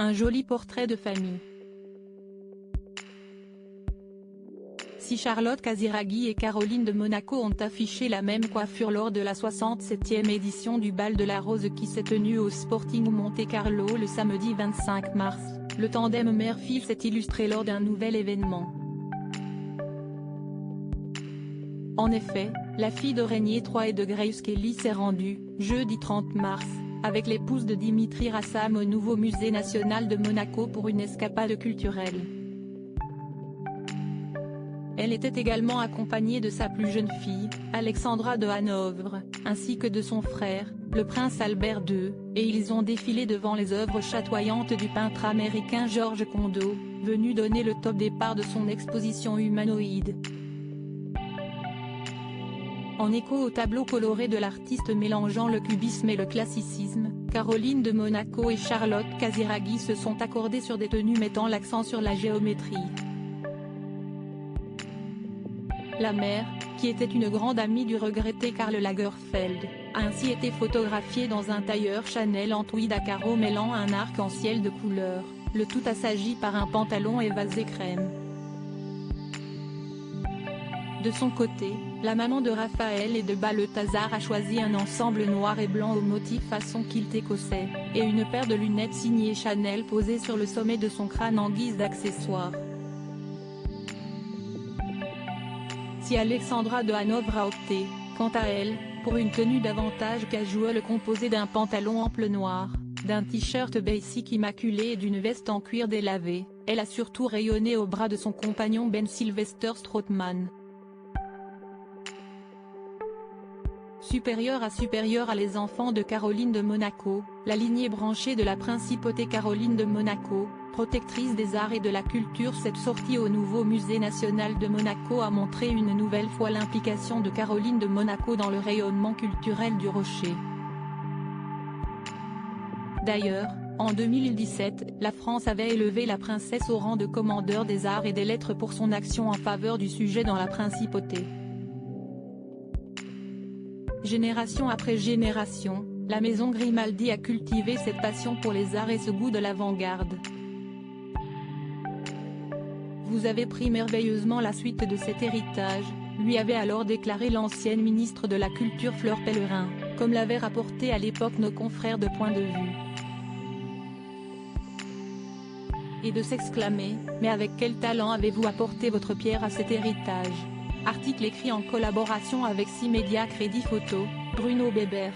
un joli portrait de famille. Si Charlotte Casiraghi et Caroline de Monaco ont affiché la même coiffure lors de la 67e édition du Bal de la Rose qui s'est tenue au Sporting Monte-Carlo le samedi 25 mars, le tandem mère-fille s'est illustré lors d'un nouvel événement. En effet, la fille de Régnier III et de Grace Kelly s'est rendue, jeudi 30 mars, avec l'épouse de Dimitri Rassam au nouveau musée national de Monaco pour une escapade culturelle. Elle était également accompagnée de sa plus jeune fille, Alexandra de Hanovre, ainsi que de son frère, le prince Albert II, et ils ont défilé devant les œuvres chatoyantes du peintre américain George Condo, venu donner le top départ de son exposition humanoïde. En écho au tableau coloré de l'artiste mélangeant le cubisme et le classicisme, Caroline de Monaco et Charlotte Casiraghi se sont accordées sur des tenues mettant l'accent sur la géométrie. La mère, qui était une grande amie du regretté Karl Lagerfeld, a ainsi été photographiée dans un tailleur Chanel en tweed à carreaux mêlant un arc-en-ciel de couleurs, le tout assagi par un pantalon évasé crème. De son côté, la maman de Raphaël et de Balthazar a choisi un ensemble noir et blanc au motif façon kilt écossais, et une paire de lunettes signées Chanel posées sur le sommet de son crâne en guise d'accessoire. Si Alexandra de Hanovre a opté, quant à elle, pour une tenue davantage casual composée d'un pantalon ample noir, d'un t-shirt basic immaculé et d'une veste en cuir délavé, elle a surtout rayonné au bras de son compagnon Ben Sylvester Strootman. Supérieure à les enfants de Caroline de Monaco, la lignée branchée de la principauté Caroline de Monaco, protectrice des arts et de la culture. Cette sortie au nouveau musée national de Monaco a montré une nouvelle fois l'implication de Caroline de Monaco dans le rayonnement culturel du Rocher. D'ailleurs, en 2017, la France avait élevé la princesse au rang de commandeur des arts et des lettres pour son action en faveur du sujet dans la principauté. Génération après génération, la maison Grimaldi a cultivé cette passion pour les arts et ce goût de l'avant-garde. Vous avez pris merveilleusement la suite de cet héritage, lui avait alors déclaré l'ancienne ministre de la Culture Fleur Pellerin, comme l'avaient rapporté à l'époque nos confrères de Point de Vue. Et de s'exclamer, mais avec quel talent avez-vous apporté votre pierre à cet héritage? Article écrit en collaboration avec 6 Médias Crédit Photo, Bruno Bébert.